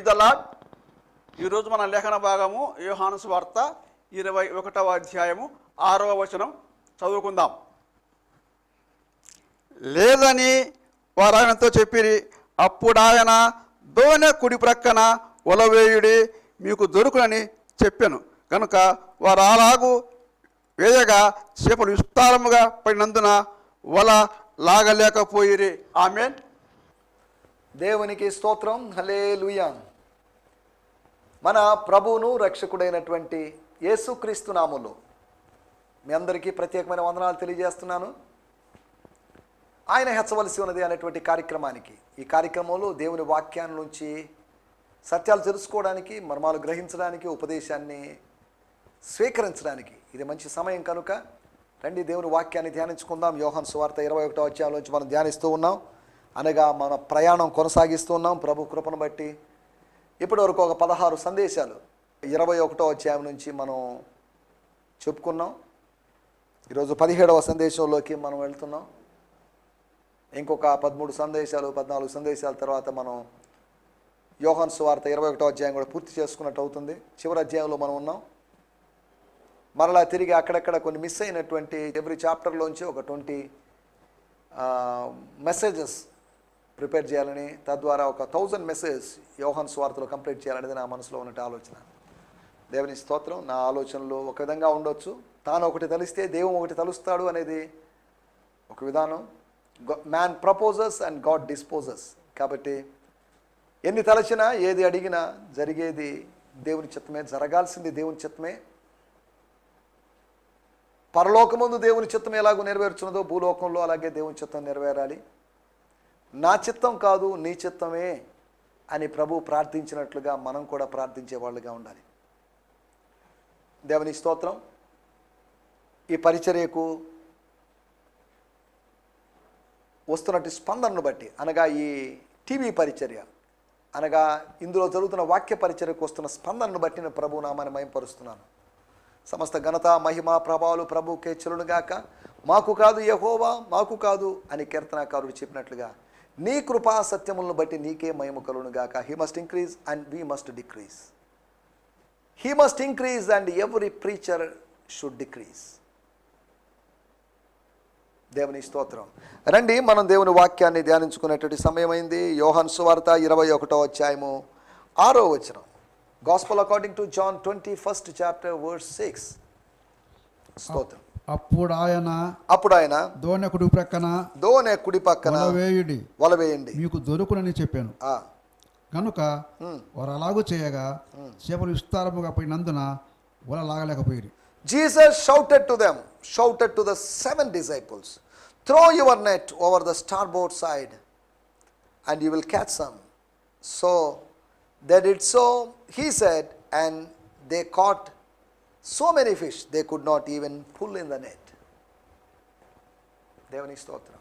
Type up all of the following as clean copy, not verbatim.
Praise the lord. ఈరోజు మన లేఖన భాగము యోహాను సువార్త 21వ అధ్యాయము 6వ వచనం చదువుకుందాం. లేదని వారు ఆయనతో చెప్పిరి. అప్పుడు ఆయన, దోణె కుడి ప్రక్కన వలవేయుడి, మీకు దొరుకునని చెప్పాను. కనుక వారు అలాగూ వేయగా చేపలు విస్తారముగా పడినందున వల లాగలేకపోయిరి. ఆమేన్. దేవునికి స్తోత్రం. హల్లెలూయా. మన ప్రభువును రక్షకుడైనటువంటి యేసుక్రీస్తు నామములో మీ అందరికీ ప్రత్యేకమైన వందనాలు తెలియజేస్తున్నాను. ఆయన హెచ్చవలసి ఉన్నది అనేటువంటి కార్యక్రమానికి, ఈ కార్యక్రమంలో దేవుని వాక్యాన్ని నుంచి సత్యాలు తెలుసుకోవడానికి, మర్మాలు గ్రహించడానికి, ఉపదేశాన్ని స్వీకరించడానికి ఇది మంచి సమయం. కనుక రండి దేవుని వాక్యాన్ని ధ్యానించుకుందాం. యోహాను సువార్త 21వ అధ్యాయంలోంచి మనం ధ్యానిస్తూ ఉన్నాం. అనగా మన ప్రయాణం కొనసాగిస్తూ ఉన్నాం ప్రభు కృపను బట్టి. ఇప్పటి వరకు ఒక 16 సందేశాలు 21వ అధ్యాయం నుంచి మనం చెప్పుకున్నాం. ఈరోజు 17వ సందేశంలోకి మనం వెళ్తున్నాం. ఇంకొక 13 సందేశాలు 14 సందేశాల తర్వాత మనం యోహాను సువార్త 21వ అధ్యాయం కూడా పూర్తి చేసుకున్నట్టు అవుతుంది. చివరి అధ్యాయంలో మనం ఉన్నాం. మరలా తిరిగి అక్కడక్కడ కొన్ని మిస్ అయినటువంటి ఎవ్రీ చాప్టర్లోంచి ఒక 20 మెసేజెస్ ప్రిపేర్ చేయాలని, తద్వారా ఒక 1000 మెసేజ్ యోహాను సువార్తలో కంప్లీట్ చేయాలనేది నా మనసులో ఉన్నట్టు ఆలోచన. దేవుని స్తోత్రం. నా ఆలోచనలు ఒక విధంగా ఉండొచ్చు. తాను ఒకటి తలిస్తే దేవుడు ఒకటి తలుస్తాడు అనేది ఒక విధానం. Man proposes and God disposes. కాబట్టి ఎన్ని తలచినా, ఏది అడిగినా జరిగేది దేవుని చిత్తమే, జరగాల్సింది దేవుని చిత్తమే. పరలోకమందు దేవుని చిత్తం ఎలాగో నెరవేర్చున్నదో భూలోకంలో అలాగే దేవుని చిత్తం నెరవేరాలి. నా చిత్తం కాదు నీ చిత్తమే అని ప్రభు ప్రార్థించినట్లుగా మనం కూడా ప్రార్థించే వాళ్ళుగా ఉండాలి. దేవుని స్తోత్రం. ఈ పరిచర్యకు వస్తున్నట్టు స్పందనను బట్టి, అనగా ఈ టీవీ పరిచర్య, అనగా ఇందులో జరుగుతున్న వాక్య పరిచర్యకు వస్తున్న స్పందనను బట్టి నేను ప్రభు నామాన్ని మహిమపరుస్తున్నాను. సమస్త ఘనత మహిమ ప్రభావాలు ప్రభుకే చెలునుగాక. మాకు కాదు యెహోవా, మాకు కాదు అని కీర్తనాకారుడు చెప్పినట్లుగా నీ కృపా సత్యములను బట్టి నీకే మహిమ కలుగునుగాక. He must increase and we must decrease. He must increase and every preacher should decrease. దేవుని స్తోత్రం. రండి మనం దేవుని వాక్యాన్ని ధ్యానించుకునేటువంటి సమయమైంది. యోహాను సువార్త 21వ అధ్యాయము 6వ వచనం. Gospel according to John 21st chapter verse 6. స్తోత్రం. అప్పుడు ఆయన దోణె కుడి ప్రక్కన వలవేయండి మీకు దొరుకునని చెప్పాను. కనుక వారు అలాగూ చేయగా చేపలు విస్తారముగా పడినందున వల లాగలేకపోయారు. Jesus shouted to the 7 disciples, throw your net over the starboard side and you will catch some. So they did so, he said, and they caught so many fish they could not even pull in the net. దేవుని స్తోత్రం.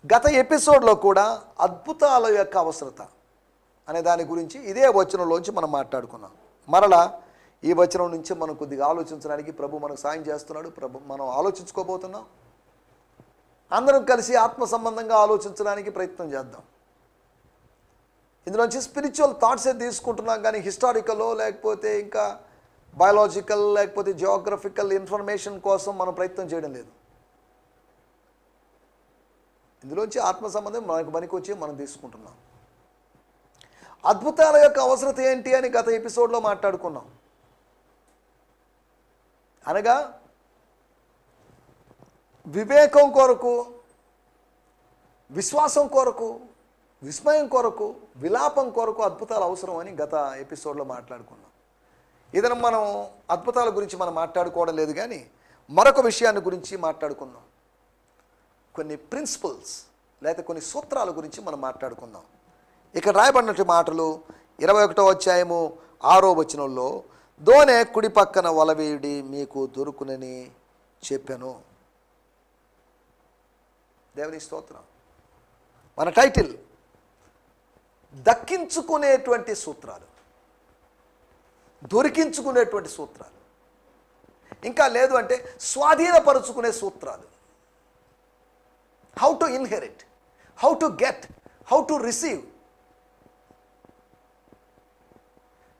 గత ఎపిసోడ్లో కూడా అద్భుతాల యొక్క అవసరత అనే దాని గురించి ఇదే వచనంలోంచి మనం మాట్లాడుకున్నాం. మరలా ఈ వచనం నుంచి మనం కొద్దిగా ఆలోచించడానికి ప్రభు మనకు సాయం చేస్తున్నాడు. మనం ఆలోచించుకోబోతున్నాం. అందరం కలిసి ఆత్మ సంబంధంగా ఆలోచించడానికి ప్రయత్నం చేద్దాం. ఇందులోంచి స్పిరిచువల్ థాట్సే తీసుకుంటున్నాం, కానీ హిస్టారికల్ లేకపోతే ఇంకా బయాలజికల్ లేకపోతే జియోగ్రఫికల్ ఇన్ఫర్మేషన్ కోసం మనం ప్రయత్నం చేయడం లేదు. ఇందులోంచి ఆత్మ సంబంధం మనకు పనికి వచ్చి మనం తీసుకుంటున్నాం. అద్భుతాల యొక్క అవసరత ఏంటి అని గత ఎపిసోడ్లో మాట్లాడుకున్నాం. అనగా వివేకం కొరకు, విశ్వాసం కొరకు, విస్మయం కొరకు, విలాపం కొరకు అద్భుతాలు అవసరం అని గత ఎపిసోడ్లో మాట్లాడుకున్నాం. ఇదనం మనం అద్భుతాల గురించి మనం మాట్లాడుకోవడం లేదు, కానీ మరొక విషయాన్ని గురించి మాట్లాడుకుందాం. కొన్ని ప్రిన్సిపల్స్ లేదా కొన్ని సూత్రాల గురించి మనం మాట్లాడుకుందాం. ఇక్కడ రాయబడినట్టు మాటలు 21వ అధ్యాయము 6వ వచనంలో, దోణె కుడి పక్కన వలవేయుడి మీకు దొరుకునని చెప్పాను. దేవుని స్తోత్రం. మన టైటిల్ దక్కించుకునేటువంటి సూత్రాలు, దొరికించుకునేటువంటి సూత్రాలు, ఇంకా లేదు అంటే స్వాధీనపరుచుకునే సూత్రాలు. How to inherit, how to get, how to receive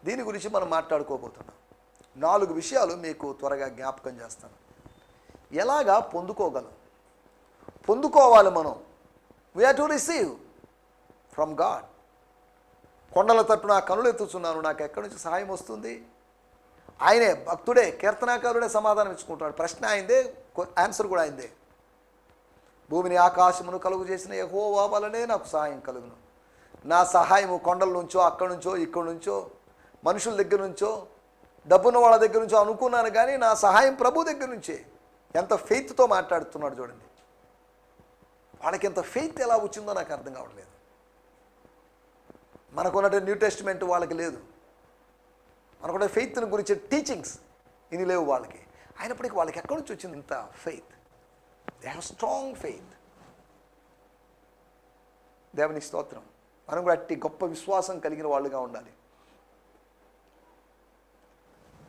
దీని గురించి మనం మాట్లాడుకోబోతున్నాం. 4 విషయాలు మీకు త్వరగా జ్ఞాపకం చేస్తాను. ఎలాగా పొందుకోవాలి మనం. We have to receive from God. కొండల తట్టు నా కనులు ఎత్తుచున్నాను, నాకు ఎక్కడి నుంచి సహాయం వస్తుంది? ఆయనే భక్తుడే, కీర్తనాకారుడే సమాధానం ఇచ్చుకుంటాడు. ప్రశ్న అయిందే, ఆన్సర్ కూడా అయిందే. భూమిని ఆకాశమును కలుగు చేసిన యెహోవా వలనే నాకు సహాయం కలుగును. నా సహాయము కొండల నుంచో, అక్కడి నుంచో, ఇక్కడి నుంచో, మనుషుల దగ్గర నుంచో, డబ్బున్న వాళ్ళ దగ్గర నుంచో అనుకున్నాను, కానీ నా సహాయం ప్రభు దగ్గర నుంచే. ఎంత ఫెయిత్తో మాట్లాడుతున్నాడు చూడండి. వాళ్ళకి ఎంత ఫెయిత్ ఎలా వచ్చిందో నాకు అర్థం కావట్లేదు. మనకున్నట్టు న్యూ టెస్టిమెంట్ వాళ్ళకి లేదు. మనకున్న ఫెయిత్ని గురించి టీచింగ్స్ ఇన్ని లేవు వాళ్ళకి. అయినప్పటికీ వాళ్ళకి ఎక్కడి నుంచి వచ్చింది ఇంత faith? They have strong faith. దేవునికి స్తోత్రం. మనం కూడా అట్టి గొప్ప విశ్వాసం కలిగిన వాళ్ళుగా ఉండాలి.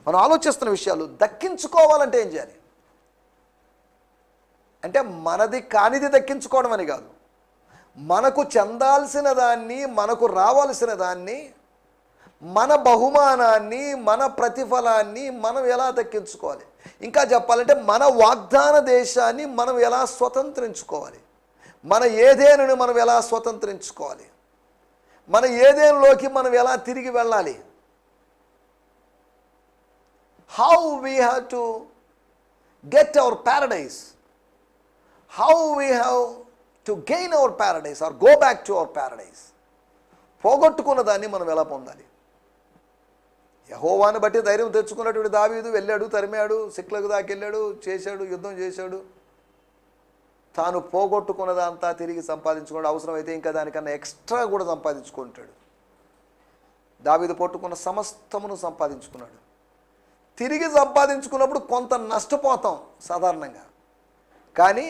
మనం ఆలోచిస్తున్న విషయాలు దక్కించుకోవాలంటే ఏం చేయాలి అంటే, మనది కానిది దక్కించుకోవడం అని కాదు, మనకు చెందాల్సిన దాన్ని, మనకు రావాల్సిన దాన్ని, మన బహుమానాన్ని, మన ప్రతిఫలాన్ని మనం ఎలా దక్కించుకోవాలి. ఇంకా చెప్పాలంటే మన వాగ్దాన దేశాన్ని మనం ఎలా స్వతంత్రించుకోవాలి, మన ఏదేనుని మనం ఎలా స్వతంత్రించుకోవాలి, మన ఏదేనులోకి మనం ఎలా తిరిగి వెళ్ళాలి. How we have to get our paradise, how we have to gain our paradise or go back to our paradise. పోగొట్టుకున్న దాన్ని మనం ఎలా పొందాలి. యెహోవాను బట్టి ధైర్యం తెచ్చుకున్నటువంటి దావీదు వెళ్ళాడు, తరిమాడు, సిక్లకు దాకెళ్ళాడు, చేశాడు, యుద్ధం చేశాడు. తాను పోగొట్టుకున్నదంతా తిరిగి సంపాదించుకోవడం, అవసరమైతే ఇంకా దానికన్నా ఎక్స్ట్రా కూడా సంపాదించుకుంటాడు. దావీదు పట్టుకున్న సమస్తమును సంపాదించుకున్నాడు. తిరిగి సంపాదించుకున్నప్పుడు కొంత నష్టపోతాం సాధారణంగా, కానీ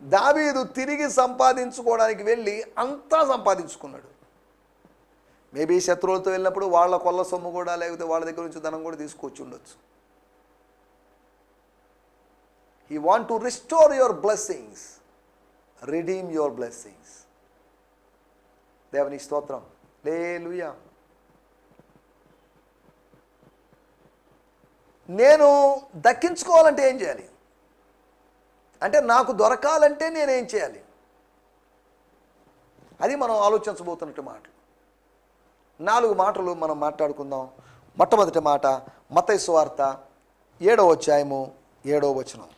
దావీదు తిరిగి సంపాదించుకోవడానికి వెళ్ళి అంతా సంపాదించుకున్నాడు. మేబీ శత్రువులతో వెళ్ళినప్పుడు వాళ్ళ కొల్ల సొమ్ము కూడా, లేకపోతే వాళ్ళ దగ్గర నుంచి ధనం కూడా తీసుకొచ్చి ఉండొచ్చు. He want to restore your blessings, redeem your blessings. దేవుని స్తోత్రం. హల్లెలూయా. నేను దక్కించుకోవాలంటే ఏం చేయాలి అంటే, నాకు దొరకాలంటే నేనేం చేయాలి, అది మనం ఆలోచించబోతున్నట్టు మాట. 4 మాటలు మనం మాట్లాడుకుందాం. మొట్టమొదటి మాట మత్తయి సువార్త 7వ అధ్యాయము 7వ వచనం.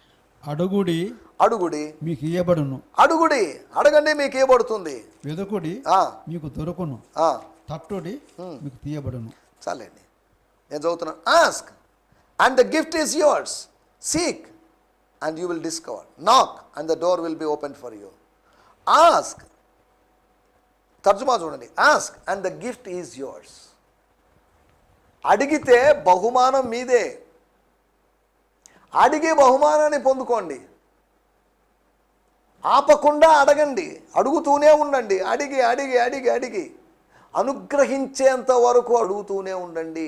అడుగుడి మీకు ఇయ్యబడును, అడగండి మీకు ఇవ్వబడుతుంది, వెదకుడి మీకు దొరకును, తట్టుడి మీకు తీయబడును. చాలండి, నేను చదువుతున్నాను. Ask and the gift is yours, seek and you will discover, knock and the door will be opened for you. Ask, తర్జుమా చూడండి, ask and the gift is yours. అడిగితే బహుమానం మీదే. అడిగి బహుమానాన్ని పొందుకోండి. ఆపకుండా అడగండి, అడుగుతూనే ఉండండి. అడిగి అడిగి అడిగి అడిగి అనుగ్రహించేంత వరకు అడుగుతూనే ఉండండి.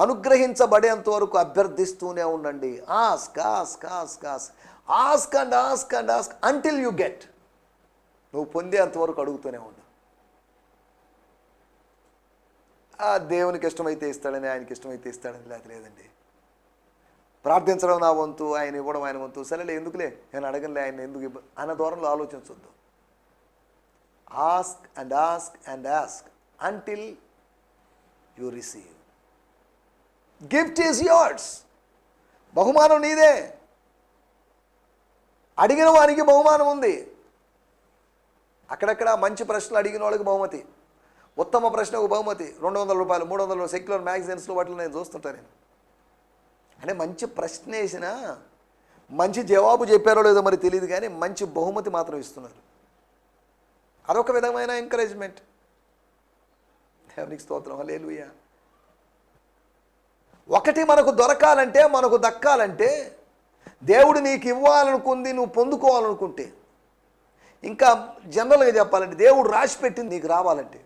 అనుగ్రహించబడేంత వరకు అభ్యర్థిస్తూనే ఉండండి. Ask ask ask ask ask and ask and ask until you get. నువ్వు పొందేంత వరకు అడుగుతూనే ఉండు. దేవునికి ఇష్టమైతే ఇస్తాడని, ఆయనకి ఇష్టమైతే ఇస్తాడని లేదండి. ప్రార్థించడం నా వంతు, ఆయన ఇవ్వడం ఆయన వంతు. సరేలే, ఎందుకులే, నేను అడగనులే, ఆయన ఎందుకు అన్న ధోరణిలో ఆలోచించొద్దు. Ask and ask and ask until you receive. Gift is yours. బహుమానం నీదే. అడిగిన వారికి బహుమానం ఉంది. అక్కడక్కడ మంచి ప్రశ్నలు అడిగిన వాళ్ళకి బహుమతి, ఉత్తమ ప్రశ్నకు బహుమతి 200 రూపాయలు, 300 సెక్యులర్ మ్యాగజైన్స్లో వాటిలో నేను చూస్తుంటాను. నేను అంటే మంచి ప్రశ్న వేసినా మంచి జవాబు చెప్పారో లేదో మరి తెలియదు, కానీ మంచి బహుమతి మాత్రం ఇస్తున్నారు. అదొక విధమైన ఎంకరేజ్మెంట్. దేవునికి స్తోత్రం. హల్లెలూయా. ఒకటి మనకు దొరకాలంటే, మనకు దక్కాలంటే, దేవుడు నీకు ఇవ్వాలనుకుంది నువ్వు పొందుకోవాలనుకుంటే, ఇంకా జనరల్గా చెప్పాలంటే దేవుడు రాసి పెట్టింది నీకు రావాలంటే,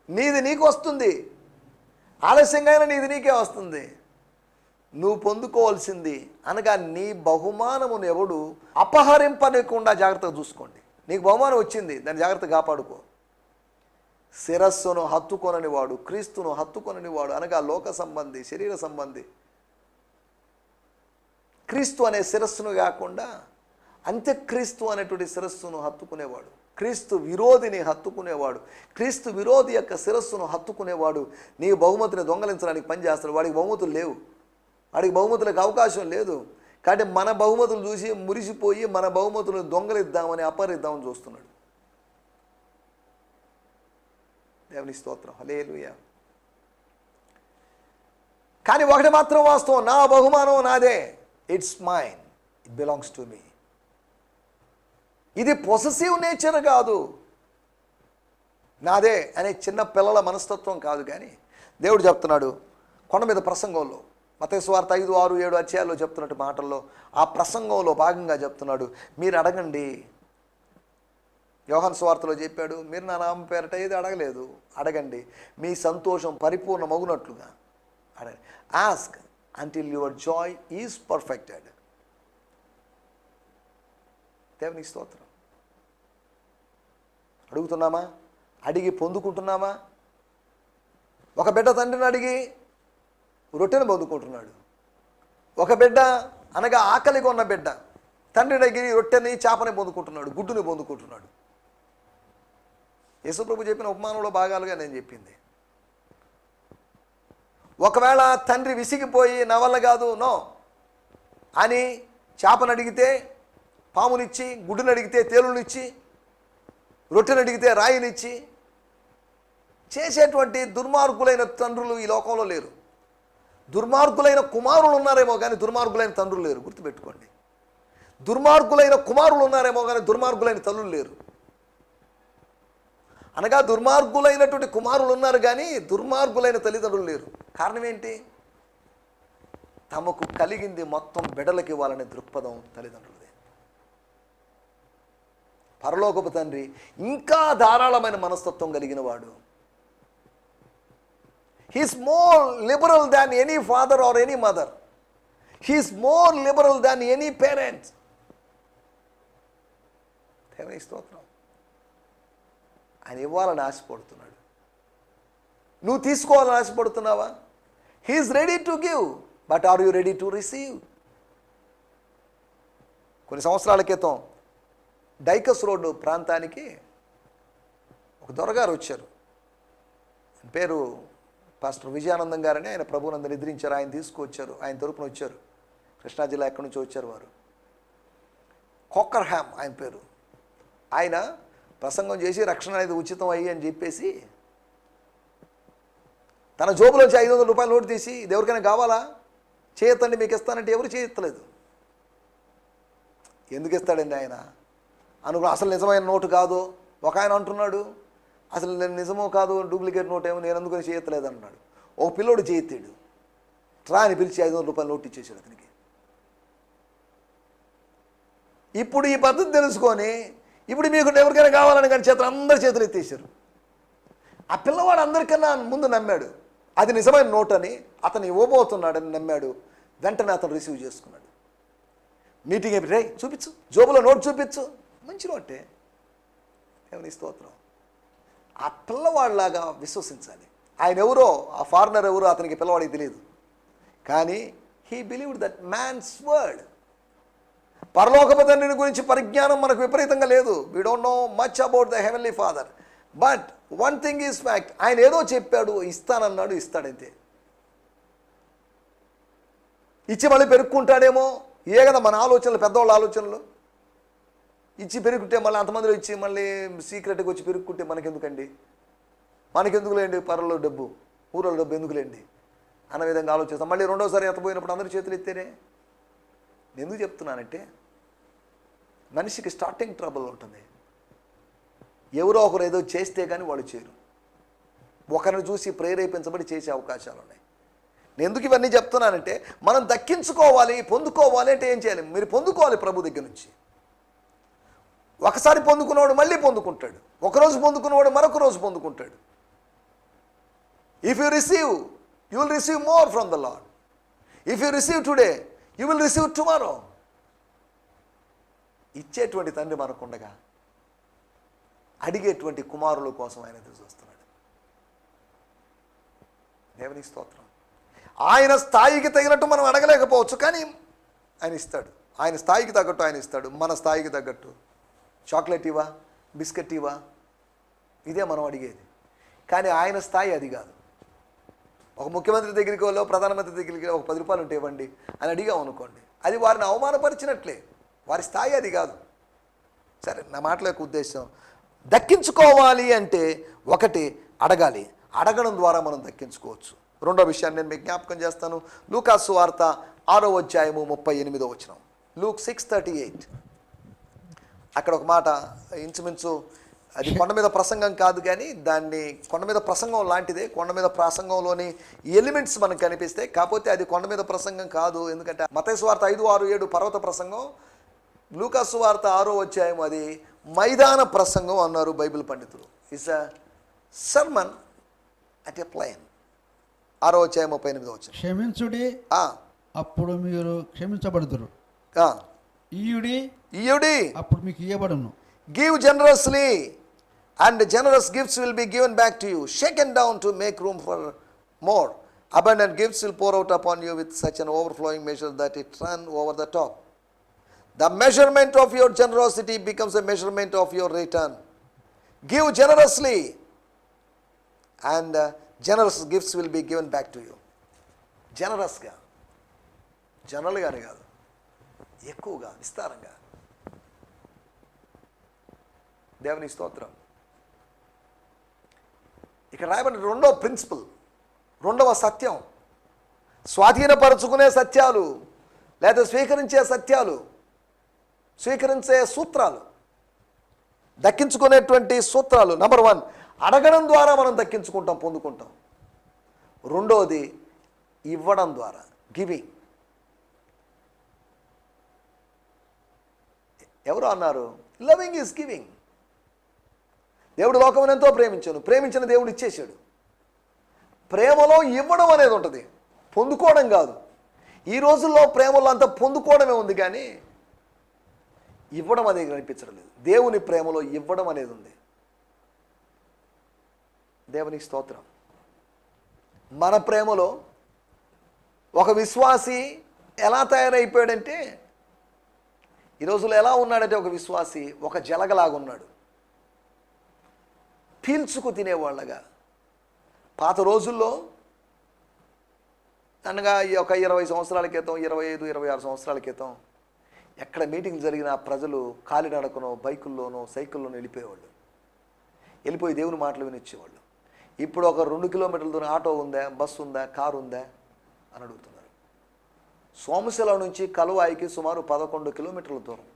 నీది నీకు వస్తుంది. ఆలస్యంగా నీది నీకే వస్తుంది. నువ్వు పొందుకోవాల్సింది అనగా నీ బహుమానమును ఎవడు అపహరింపనికుండా జాగ్రత్తగా చూసుకోండి. నీకు బహుమానం వచ్చింది, దాన్ని జాగ్రత్తగా కాపాడుకో. శిరస్సును హత్తుకొనని వాడు, క్రీస్తును హత్తుకొనని వాడు అనగా లోక సంబంధి, శరీర సంబంధి. క్రీస్తు అనే శిరస్సును కాకుండా అంత్యక్రీస్తు అనేటువంటి శిరస్సును హత్తుకునేవాడు, క్రీస్తు విరోధిని హత్తుకునేవాడు, క్రీస్తు విరోధి యొక్క శిరస్సును హత్తుకునేవాడు నీ బహుమతిని దొంగలించడానికి పనిచేస్తాడు. వాడికి బహుమతులు లేవు, వాడికి బహుమతులకు అవకాశం లేదు. కాబట్టి మన బహుమతులు చూసి మురిసిపోయి మన బహుమతులను దొంగలిద్దామని అపహరిద్దామని చూస్తున్నాడు. దేవుని స్తోత్రం, హల్లెలూయా. కానీ ఒకటి మాత్రం వాస్తవం, నా బహుమానం నాదే. It's mine, it belongs to me. ఇది పొసెసివ్ నేచర్ కాదు, నాదే అనే చిన్న పిల్లల మనస్తత్వం కాదు. కానీ దేవుడు చెప్తున్నాడు కొండ మీద ప్రసంగంలో, మత్తయి సువార్త 5, 6, 7 అధ్యాయాల్లో చెప్తున్నట్టు మాటల్లో ఆ ప్రసంగంలో భాగంగా చెప్తున్నాడు, మీరు అడగండి. యోహాను సువార్తలో చెప్పాడు, మీరు నా నామం పేరట ఏది అడగలేదు, అడగండి మీ సంతోషం పరిపూర్ణమగునట్లుగా అడగండి. Ask until your Joy is perfected. దేవుని స్తోత్రం. అడుగుతున్నామా? అడిగి పొందుకుంటున్నామా? ఒక బిడ్డ తండ్రిని అడిగి రొట్టెను పొందుకుంటున్నాడు. ఒక బిడ్డ అనగా ఆకలిగా ఉన్న బిడ్డ తండ్రిని అడిగి రొట్టెని, చేపని పొందుకుంటున్నాడు, గుడ్డుని పొందుకుంటున్నాడు. యేసుప్రభు చెప్పిన ఉపమానంలో భాగాలుగా నేను చెప్పింది. ఒకవేళ తండ్రి విసిగిపోయి నా వల్ల కాదు నో అని చేపను అడిగితే పామునిచ్చి, గుడ్డుని అడిగితే తేలునిచ్చి, రొట్టెని అడిగితే రాయినిచ్చి చేసేటువంటి దుర్మార్గులైన తండ్రులు ఈ లోకంలో లేరు. దుర్మార్గులైన కుమారులు ఉన్నారేమో కానీ దుర్మార్గులైన తండ్రులు లేరు. గుర్తుపెట్టుకోండి. దుర్మార్గులైన కుమారులు ఉన్నారేమో కానీ దుర్మార్గులైన తల్లులు లేరు. అనగా దుర్మార్గులైనటువంటి కుమారులు ఉన్నారు కానీ దుర్మార్గులైన తల్లిదండ్రులు లేరు. కారణం ఏంటి? తమకు కలిగింది మొత్తం బిడ్డలకి ఇవ్వాలనే దృక్పథం తల్లిదండ్రులదే. పరలోకపు తండ్రి ఇంకా ధారాళమైన మనస్తత్వం కలిగిన వాడు. He's more liberal than any father or any mother. He's more liberal than any parents. దేవుని స్తోత్రం. ఆయన ఇవ్వాలని ఆశపడుతున్నాడు. నువ్వు తీసుకోవాలని ఆశపడుతున్నావా? He's ready to give, but are you ready to receive? కొన్ని సంవత్సరాల క్రితం డైకస్ రోడ్డు ప్రాంతానికి ఒక దొరగారు వచ్చారు. ఆయన పేరు పాస్టర్ విజయానందం గారని. ఆయన ప్రభునందు నిద్రించారు. ఆయన తీసుకువచ్చారు, ఆయన తరపున వచ్చారు. కృష్ణా జిల్లా ఎక్కడి నుంచి వచ్చారు వారు. కోకర్ హ్యామ్ ఆయన పేరు. ఆయన ప్రసంగం చేసి రక్షణ అనేది ఉచితం అయ్యి అని చెప్పేసి తన జోబులోంచి 500 రూపాయల నోటు తీసి ఎవరికైనా కావాలా చేయొద్దండి మీకు ఇస్తానంటే ఎవరు చేయత్తలేదు. ఎందుకు ఇస్తాడండి ఆయన అనుకో. అసలు నిజమైన నోటు కాదు. ఒక ఆయన అంటున్నాడు అసలు నేను నిజమో కాదు డూప్లికేట్ నోట్ ఏమో నేను అందుకని చేయట్లేదు అన్నాడు. ఒక పిల్లోడు చేయెత్తాడు. ట్రా అని పిలిచి 500 రూపాయల నోటు ఇచ్చేసాడు అతనికి. ఇప్పుడు ఈ పద్ధతి తెలుసుకొని ఇప్పుడు మీకు ఎవరికైనా కావాలని కానీ చేతులు అందరి చేతులు ఎత్తేసారు. ఆ పిల్లవాడు అందరికన్నా ముందు నమ్మాడు అది నిజమైన నోట్ అని, అతను ఇవ్వబోతున్నాడని నమ్మాడు. వెంటనే అతను రిసీవ్ చేసుకున్నాడు. మీటింగ్ అయిపోయి రే చూపించు, జోబులో నోట్ చూపించు, మంచి నోటే. దేవుని స్తోత్రం. ఆ పిల్లవాడిలాగా విశ్వసించాలి. ఆయన ఎవరో, ఆ ఫారినర్ ఎవరో అతనికి పిల్లవాడికి తెలియదు. కానీ he believed that man's word. పరలోకపు తండ్రిని గురించి పరిజ్ఞానం మనకు విపరీతంగా లేదు. We don't know much about the heavenly father. But one thing is fact, ఆయన ఏదో చెప్పాడు, ఇస్తానన్నాడు, ఇస్తాడంతే. ఇచ్చి మళ్ళీ పెరుక్కుంటాడేమో, ఏ కదా మన ఆలోచనలు, పెద్దవాళ్ళ ఆలోచనలు. ఇచ్చి పెరుగుంటే మళ్ళీ అంతమందిలో ఇచ్చి మళ్ళీ సీక్రెట్గా వచ్చి పెరుక్కుంటే మనకెందుకండి, మనకెందుకులేండి పరలో డబ్బు, ఊరలో డబ్బు ఎందుకులేండి అన్న విధంగా ఆలోచిస్తాం. మళ్ళీ రెండోసారి ఎత్తపోయినప్పుడు అందరూ చేతులు ఎత్తేనే. ఎందుకు చెప్తున్నానంటే మనిషికి స్టార్టింగ్ ట్రబుల్ ఉంటుంది. ఎవరో ఒకరు ఏదో చేస్తే కానీ వాళ్ళు చేయరు. ఒకరిని చూసి ప్రేరేపించబడి చేసే అవకాశాలు ఉన్నాయి. నేను ఎందుకు ఇవన్నీ చెప్తున్నానంటే మనం దక్కించుకోవాలి, పొందుకోవాలి అంటే ఏం చేయాలి? మీరు పొందుకోవాలి ప్రభు దగ్గర నుంచి. ఒకసారి పొందుకున్నవాడు మళ్ళీ పొందుకుంటాడు. ఒకరోజు పొందుకున్నవాడు మరొక రోజు పొందుకుంటాడు. If you receive you will receive more from the Lord. If you receive today you will receive tomorrow. ఇచ్చేటువంటి తండ్రి మనకుండగా అడిగేటువంటి కుమారుల కోసం ఆయన ఎదురు చూస్తున్నాడు. దేవునికి స్తోత్రం. ఆయన స్థాయికి తగినట్టు మనం అడగలేకపోవచ్చు, కానీ ఆయన ఇస్తాడు. ఆయన స్థాయికి తగ్గట్టు ఆయన ఇస్తాడు. మన స్థాయికి తగ్గట్టు చాక్లెట్ ఇవా, బిస్కెట్ ఇవా, ఇదే మనం అడిగేది. కానీ ఆయన స్థాయి అది కాదు. ఒక ముఖ్యమంత్రి దగ్గరికి వెళ్ళో ప్రధానమంత్రి దగ్గరికి ఒక 10 రూపాయలు ఉంటే ఇవ్వండి అని అడిగాం అనుకోండి, అది వారిని అవమానపరిచినట్లే. వారి స్థాయి అది కాదు. సరే, నా మాటల యొక్క ఉద్దేశం, దక్కించుకోవాలి అంటే ఒకటి అడగాలి, అడగడం ద్వారా మనం దక్కించుకోవచ్చు. రెండో విషయాన్ని నేను మీకు జ్ఞాపకం చేస్తాను. లూకాసు సువార్త 6వ అధ్యాయము 38వ వచనం. లూక్ 6:38. అక్కడ ఒక మాట, ఇంచుమించు అది కొండ మీద ప్రసంగం కాదు, కానీ దాన్ని కొండ మీద ప్రసంగం లాంటిదే. కొండ మీద ప్రసంగంలోని ఎలిమెంట్స్ మనకు కనిపిస్తాయి, కాకపోతే అది కొండ మీద ప్రసంగం కాదు. ఎందుకంటే మత్తయి సువార్త 5, 6, 7 పర్వత ప్రసంగం, లూకాసు సువార్త 6వ అధ్యాయం అది మైదాన ప్రసంగం అన్నారు బైబిల్ పండితులు. It's a sermon at a plain. 6వ అధ్యాయం 38వ వచనం. క్షమించుడి, అప్పుడు మీరు క్షమించబడుదురు. ఇయ్యుడి, అప్పుడు మీకు ఇయ్యబడును. Give generously and generous gifts will be given back to you, shaken down to make room for more. Abundant gifts will pour out upon you with such an overflowing measure that it run over the top. The measurement of your generosity becomes a measurement of your return. Give generously and generous gifts will be given back to you. జనరస్గా, జనరల్గానే కాదు, ఎక్కువగా, విస్తారంగా. దేవుని స్తోత్రం. ఇక్కడ రాయబడిన రెండో principal, రెండవ సత్యం, స్వాధీనపరుచుకునే సత్యాలు లేదా స్వీకరించే సత్యాలు, స్వీకరించే సూత్రాలు, దక్కించుకునేటువంటి సూత్రాలు. నెంబర్ 1, అడగడం ద్వారా మనం దక్కించుకుంటాం, పొందుకుంటాం. రెండోది ఇవ్వడం ద్వారా, గివింగ్. ఎవరు అన్నారు? Loving is giving. దేవుడు లోకమును ఎంతో ప్రేమించాను, ప్రేమించిన దేవుడు ఇచ్చేసాడు. ప్రేమలో ఇవ్వడం అనేది ఉంటుంది, పొందుకోవడం కాదు. ఈ రోజుల్లో ప్రేమలో అంతా పొందుకోవడమే ఉంది, కానీ ఇవ్వడం అనేది కనిపించడం లేదు. దేవుని ప్రేమలో ఇవ్వడం అనేది ఉంది. దేవునికి స్తోత్రం. మన ప్రేమలో ఒక విశ్వాసి ఎలా తయారైపోయాడంటే, ఈ రోజుల్లో ఎలా ఉన్నాడంటే, ఒక విశ్వాసి ఒక జలగలాగా ఉన్నాడు, పీల్చుకు తినేవాళ్ళగా. పాత రోజుల్లో అనగా ఒక 20 సంవత్సరాల క్రితం, 25, 26 సంవత్సరాల క్రితం ఎక్కడ మీటింగ్ జరిగినా ప్రజలు కాలినడకనో, బైకుల్లోనో, సైకిల్లోనో వెళ్ళిపోయేవాళ్ళు. వెళ్ళిపోయి దేవుని మాటలు వినిచ్చేవాళ్ళు. ఇప్పుడు ఒక 2 కిలోమీటర్ల దూరం ఆటో ఉందా, బస్సు ఉందా, కారు ఉందా అని అడుగుతున్నారు. సోమశిల నుంచి కలువాయికి సుమారు 11 కిలోమీటర్ల దూరం.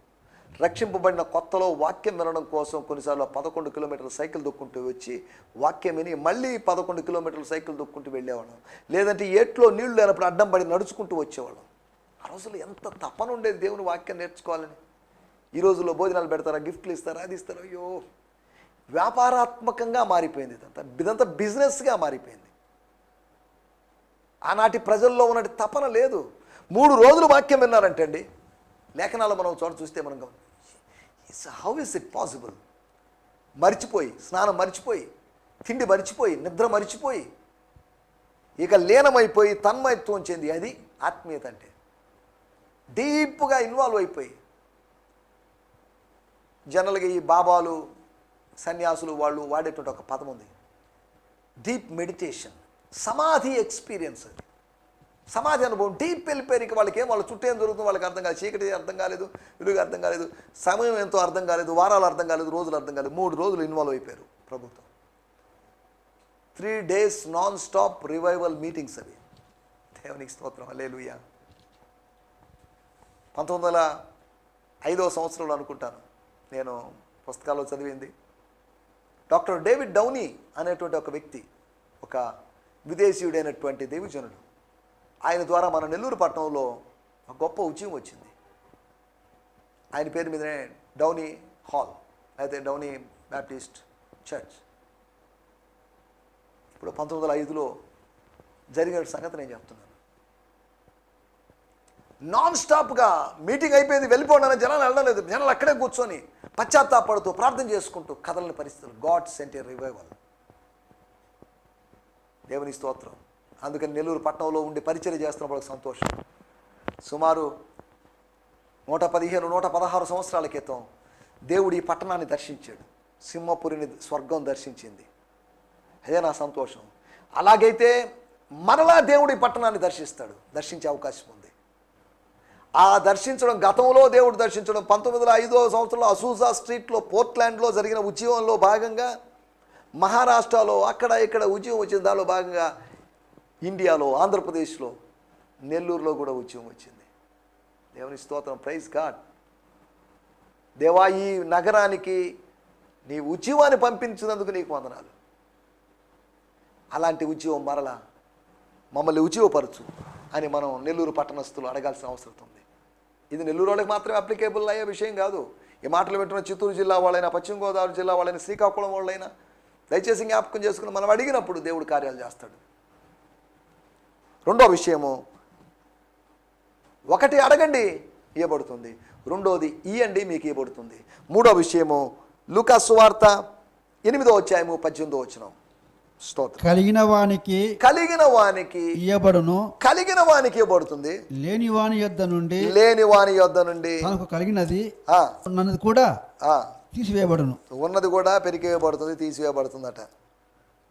రక్షింపబడిన కొత్తలో వాక్యం వినడం కోసం కొన్నిసార్లు 11 కిలోమీటర్ల సైకిల్ దొక్కుంటూ వచ్చి వాక్యం విని మళ్ళీ 11 కిలోమీటర్ల సైకిల్ దొక్కుంటూ వెళ్ళేవాళ్ళం. లేదంటే ఏట్లో నీళ్లు లేనప్పుడు అడ్డం పడి నడుచుకుంటూ వచ్చేవాళ్ళం. ఆ రోజుల్లో ఎంత తపన ఉండేది దేవుని వాక్యం నేర్చుకోవాలని. ఈ రోజుల్లో భోజనాలు పెడతారా, గిఫ్ట్లు ఇస్తారా, అది ఇస్తారా, అయ్యో వ్యాపారాత్మకంగా మారిపోయింది. ఇదంతా బిజినెస్గా మారిపోయింది. ఆనాటి ప్రజల్లో ఉన్నటి తపన లేదు. 3 రోజులు వాక్యం విన్నారంటే అండి, లేఖనాలు మనం చోట చూస్తే మనం హౌ ఇస్ ఇట్ పాసిబుల్? మర్చిపోయి, స్నానం మర్చిపోయి, తిండి మర్చిపోయి, నిద్ర మర్చిపోయి, ఇక లీనమైపోయి తన్మయత్వం చెంది, అది ఆత్మీయత అంటే. డీప్గా ఇన్వాల్వ్ అయిపోయి, జనరల్గా ఈ బాబాలు, సన్యాసులు వాళ్ళు వాడేటువంటి ఒక పదం ఉంది, డీప్ మెడిటేషన్, సమాధి ఎక్స్పీరియన్స్. అది సమాధి అనుభవం. డీప్ వెళ్ళిపోయారు. వాళ్ళకి వాళ్ళ చుట్టూ ఏం జరుగుతుందో వాళ్ళకి అర్థం కాలేదు. చీకటి అర్థం కాలేదు, వెలుగు అర్థం కాలేదు, సమయం ఎంతో అర్థం కాలేదు, వారాలు అర్థం కాలేదు, రోజులు అర్థం కాలేదు. 3 రోజులు ఇన్వాల్వ్ అయిపోయారు ప్రభుత్వం. 3 days non stop revival meetings అవి. దేవునికి స్తోత్రం, హల్లెలూయా. 1905వ సంవత్సరంలో అనుకుంటాను నేను పుస్తకాల్లో చదివింది. డాక్టర్ డేవిడ్ డౌనీ అనేటువంటి ఒక వ్యక్తి, ఒక విదేశీయుడైనటువంటి దేవజనుడు. ఆయన ద్వారా మన నెల్లూరు పట్టణంలో ఒక గొప్ప ఉద్యమం వచ్చింది. ఆయన పేరు మీదనే డౌనీ హాల్, అయితే డౌనీ బ్యాప్టిస్ట్ చర్చ్. ఇప్పుడు 1905లో జరిగిన సంగతి నేను చెప్తున్నాను. నాన్ స్టాప్గా మీటింగ్ అయిపోయింది, వెళ్ళిపోండి. జనాలు వెళ్ళలేదు. జనాలు అక్కడే కూర్చొని పశ్చాత్తాపడుతూ ప్రార్థన చేసుకుంటూ కదలని పరిస్థితులు. God sent a revival. దేవుని స్తోత్రం, అందుకని నెల్లూరు పట్టణంలో ఉండి పరిచయం చేస్తున్న వాళ్ళకి సంతోషం. సుమారు 116 సంవత్సరాల క్రితం దేవుడు ఈ పట్టణాన్ని దర్శించాడు. సింహపురిని స్వర్గం దర్శించింది. అదే నా సంతోషం. అలాగైతే మరలా దేవుడు ఈ పట్టణాన్ని దర్శించే అవకాశం ఉంది. ఆ దర్శించడం, గతంలో దేవుడు దర్శించడం 1905వ సంవత్సరంలో అసూజా స్ట్రీట్లో పోర్ట్లాండ్లో జరిగిన ఉద్యమంలో భాగంగా, మహారాష్ట్రలో అక్కడ ఇక్కడ ఉద్యమం వచ్చింది. దానిలో భాగంగా ఇండియాలో, ఆంధ్రప్రదేశ్లో, నెల్లూరులో కూడా ఉద్యమం వచ్చింది. దేవుని స్తోత్రం, ప్రైజ్ గాడ్. దేవా, ఈ నగరానికి నీ ఉద్యమాన్ని పంపించినందుకు నీకు వందనాలు. అలాంటి ఉద్యమం మరలా మమ్మల్ని ఉద్యోగపరచు అని మనం నెల్లూరు పట్టణస్థులు అడగాల్సిన అవసరం ఉంది. ఇది నెల్లూరు వాళ్ళకి మాత్రమే అప్లికేబుల్ అయ్యే విషయం కాదు. ఈ మాటలు వింటున్న చిత్తూరు జిల్లా వాళ్ళైనా, పశ్చిమ గోదావరి జిల్లా వాళ్ళైనా, శ్రీకాకుళం వాళ్ళైనా దయచేసి జ్ఞాపకం చేసుకుని మనం అడిగినప్పుడు దేవుడు కార్యాలు చేస్తాడు. రెండో విషయము, ఒకటి అడగండి ఇవ్వబడుతుంది, రెండోది ఇయ్యండి మీకు ఇవ్వబడుతుంది. మూడో విషయము లూకా సువార్త 8వ అధ్యాయము 18వ వచనం. స్తోత్రం. కలిగిన వానికి ఇయ్యబడును, కలిగిన వానికి ఇవ్వబడుతుంది, లేని వాని యొద్ద నుండి తనకు కలిగినది ఉన్నది కూడా తీసివేయబడును. ఉన్నది కూడా పెరిగివేయబడుతుంది, తీసివేయబడుతుందట.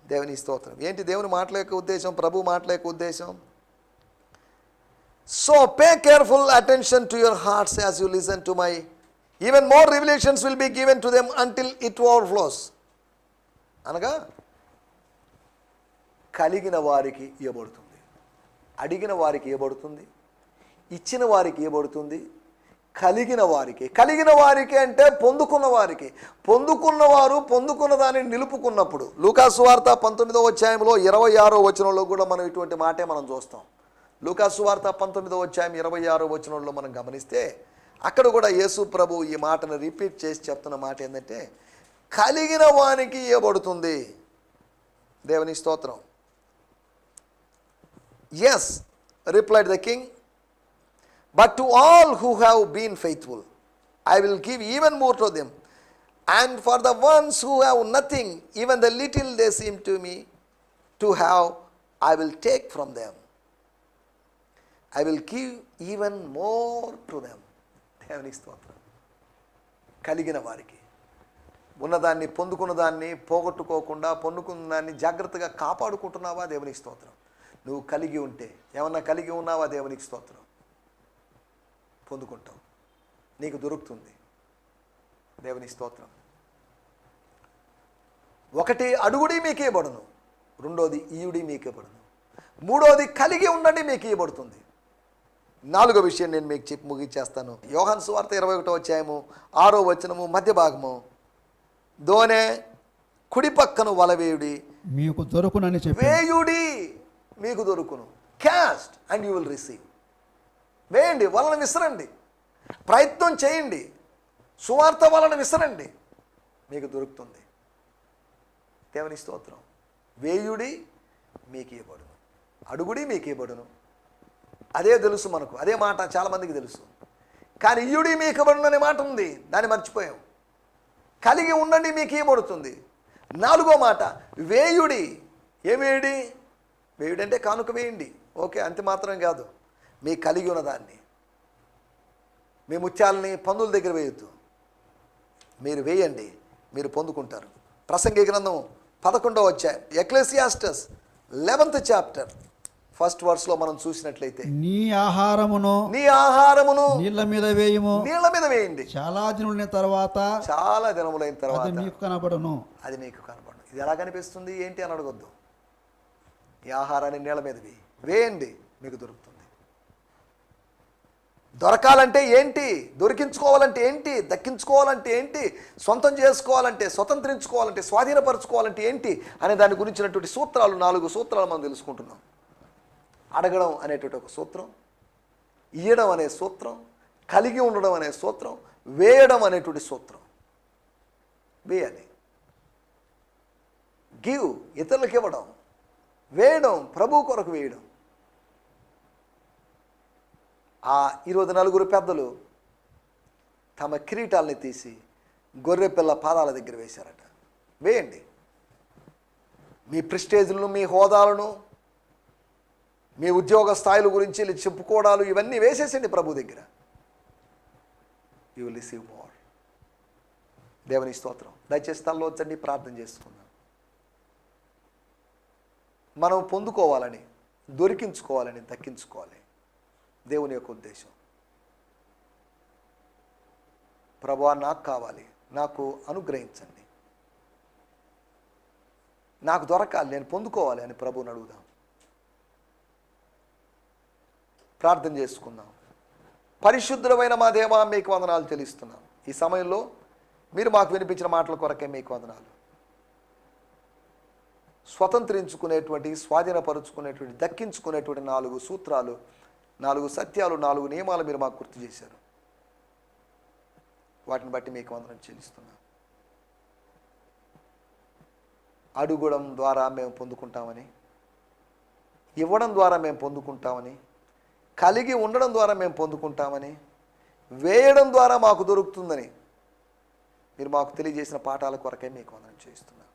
దేవుని స్తోత్రం. ఏంటి దేవుని మాటల యొక్క ఉద్దేశం, ప్రభు మాటల యొక్క ఉద్దేశం? So pay careful attention to your hearts as you listen to my, even more revelations will be given to them until it overflows. అనగా కలిగిన వారికి ఇవ్వబడుతుంది, అడిగిన వారికి ఇవ్వబడుతుంది, ఇచ్చిన వారికి ఇవ్వబడుతుంది. కలిగిన వారికి అంటే పొందుకున్నవారు పొందుకున్న దానిని నిలుపుకున్నప్పుడు. లూకా సువార్త 19వ అధ్యాయంలో 26వ వచనంలో కూడా మనం ఇటువంటి మాటే మనం చూస్తాం. లూకా సువార్త 19వ అధ్యాయం 26వ వచనంలో మనం గమనిస్తే అక్కడ కూడా యేసు ప్రభు ఈ మాటను రిపీట్ చేసి చెప్తున్న మాట ఏంటంటే, కలిగిన వానికి ఇవ్వబడుతుంది. దేవుని స్తోత్రం. Yes, replied the king, but to all who have been faithful, I will give even more to them. And for the ones who have nothing, even the little they seem to me to have, I will take from them. I will give even more to them. దేవుని స్తోత్రం. కలిగిన వారికి, ఉన్నదాన్ని, పొందుకున్న దాన్ని పోగొట్టుకోకుండా పొందుకున్న దాన్ని జాగ్రత్తగా కాపాడుకుంటున్నావా? దేవునికి స్తోత్రం. నువ్వు కలిగి ఉంటే, ఏమన్నా కలిగి ఉన్నావా? దేవునికి స్తోత్రం. పొందుకుంటావు, నీకు దొరుకుతుంది. దేవుని స్తోత్రం. ఒకటి అడుగుడి మీకే ఇవ్వబడును, రెండోది ఇయుడి మీకే ఇవ్వబడును, మూడోది కలిగి ఉండండి మీకు ఇవ్వబడుతుంది. నాలుగో విషయం నేను మీకు చెప్పి ముగించేస్తాను. యోహాను సువార్త 21వ అధ్యాయము 6వ వచనము మధ్య భాగము, దోనె కుడి పక్కను వలవేయుడి మీకు దొరుకునని చెప్పి, వేయుడి మీకు దొరుకును. Caste and you will receive. వేయండి, వలన విసరండి, ప్రయత్నం చేయండి, సువార్త వలన విసరండి, మీకు దొరుకుతుంది. దేవుని స్తోత్రం. వేయుడి మీకు ఇవ్వబడును, అడుగుడి మీకు ఇవ్వబడును. అదే తెలుసు మనకు, అదే మాట చాలామందికి తెలుసు. కానీ ఇయ్యుడి మీకు ఇవ్వబడును అనే మాట ఉంది, దాన్ని మర్చిపోయాం. కలిగి ఉండండి మీకు ఇవ్వబడుతుంది. నాలుగో మాట వేయుడి. ఏమేయుడి? వేయుడి అంటే కానుక వేయండి. ఓకే, అంత మాత్రం కాదు. మీ కలిగి ఉన్నదాన్ని, మీ ముత్యాలని పందుల దగ్గర వేయొద్దు, మీరు వేయండి, మీరు పొందుకుంటారు. ప్రసంగి గ్రంథం 11వ అధ్యాయం, ఎక్లెసియాస్టస్ 11th చాప్టర్ 1st వర్స్లో మనం చూసినట్లయితే, నీ ఆహారమును నీళ్ళ మీద వేయండి, చాలా దినములైన తర్వాత అది మీకు కనబడును. ఇది ఎలా కనిపిస్తుంది ఏంటి అని అడగొద్దు. ఈ ఆహారాన్ని నీళ్ళ మీద వేయండి, మీకు దొరుకుతుంది. దొరకాలంటే ఏంటి? దొరికించుకోవాలంటే ఏంటి? దక్కించుకోవాలంటే ఏంటి? సొంతం చేసుకోవాలంటే, స్వతంత్రించుకోవాలంటే, స్వాధీనపరచుకోవాలంటే ఏంటి అనే దాని గురించినటువంటి సూత్రాలు, 4 సూత్రాలు మనం తెలుసుకుంటున్నాం. అడగడం అనేటువంటి ఒక సూత్రం, ఇయ్యడం అనే సూత్రం, కలిగి ఉండడం అనే సూత్రం, వేయడం అనేటువంటి సూత్రం. వేయాలి, గివ్, ఇతరులకు ఇవ్వడం, వేయడం, ప్రభు కొరకు వేయడం. ఈరోజు 4 పెద్దలు తమ కిరీటాలని తీసి గొర్రెపిల్ల పాదాల దగ్గర వేశారట. వేయండి. మీ ప్రెస్టేజ్లను, మీ హోదాలను, మీ ఉద్యోగ స్థాయిల గురించి చెప్పుకోవడాలు ఇవన్నీ వేసేసండి ప్రభు దగ్గర. You will receive more. దేవుని స్తోత్రం. దయచేసి తనలో వచ్చండి, ప్రార్థన చేసుకుందాం. మనం పొందుకోవాలని, దొరికించుకోవాలని, దక్కించుకోవాలి దేవుని యొక్క ఉద్దేశం. ప్రభువా నాకు కావాలి, నాకు అనుగ్రహించండి, నాకు దొరకాలి, నేను పొందుకోవాలి అని ప్రభువుని అడుగుదాం. ప్రార్థన చేసుకుందాం. పరిశుద్ధమైన మా దేవా, మీకు వందనాలు చెల్లిస్తున్నాం. ఈ సమయంలో మీరు మాకు వినిపించిన మాటల కొరకే మీకు వందనాలు. స్వతంత్రించుకునేటువంటి, స్వాధీనపరుచుకునేటువంటి, దక్కించుకునేటువంటి 4 సూత్రాలు, 4 సత్యాలు, 4 నియమాలు మీరు మాకు గుర్తు చేశారు. వాటిని బట్టి మీకు వందనం చెల్లిస్తున్నాం. అడుగడం ద్వారా మేము పొందుకుంటామని, ఇవ్వడం ద్వారా మేము పొందుకుంటామని, కలిగి ఉండడం ద్వారా మేము పొందుకుంటామని, వేయడం ద్వారా మాకు దొరుకుతుందని మీరు మాకు తెలియజేసిన పాఠాల కొరకే మీకు వందనం చేస్తున్నాం.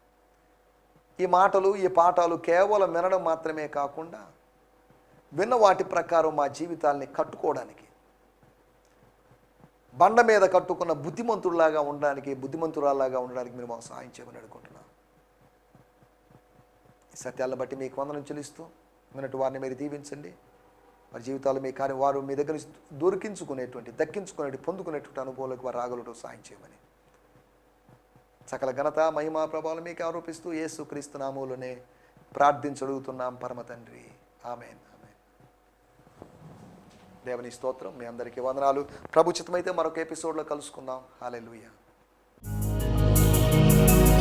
ఈ మాటలు, ఈ పాఠాలు కేవలం వినడం మాత్రమే కాకుండా విన్న వాటి ప్రకారం మా జీవితాల్ని కట్టుకోవడానికి, బండ మీద కట్టుకున్న బుద్ధిమంతుడిలాగా ఉండడానికి, బుద్ధిమంతురాల్లాగా ఉండడానికి మీరు మాకు సహాయం చేయమని అడుగుకుంటున్నాం. ఈ సత్యాలను బట్టి మీకు వందనం చెల్లిస్తూ విన్నట్టు వారిని మీరు దీవించండి. వారి జీవితాలు మీ కార్యం, వారు మీ దగ్గర దొరికించుకునేటువంటి, దక్కించుకునేటువంటి, పొందుకునేటువంటి అనుభవాలకు వారు రాగలటో సాయం చేయమని సకల ఘనత, మహిమా, ప్రభావాలు మీకు ఆరోపిస్తూ యేసుక్రీస్తు నామములోనే ప్రార్థించడుగుతున్నాం పరమ తండ్రి. ఆమేన్. దేవుని స్తోత్రం. మీ అందరికీ వందనాలు. ప్రభు చిత్తమైతే మరొక ఎపిసోడ్లో కలుసుకుందాం. హల్లెలూయా.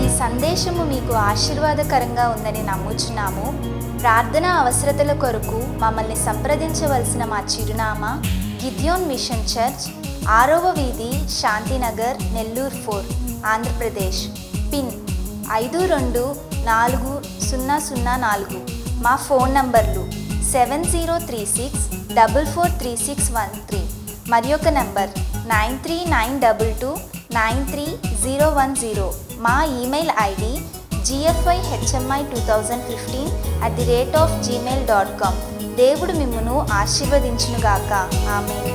ఈ సందేశము మీకు ఆశీర్వాదకరంగా ఉందని నమ్ముచున్నాము. ప్రార్థన అవసరతల కొరకు మమ్మల్ని సంప్రదించవలసిన మా చిరునామా గిద్యోన్ మిషన్ చర్చ్, 6వ వీధి, శాంతినగర్, నెల్లూరు 4, ఆంధ్రప్రదేశ్. పిన్ 524004. మా ఫోన్ నంబర్లు 7036443613 మరి ఒక నంబర్ 9392293010. మా ఈమెయిల్ ఐడి gfihmi2015@gmail.com. దేవుడు మిమ్మును ఆశీర్వదించునుగాక. ఆమేన్.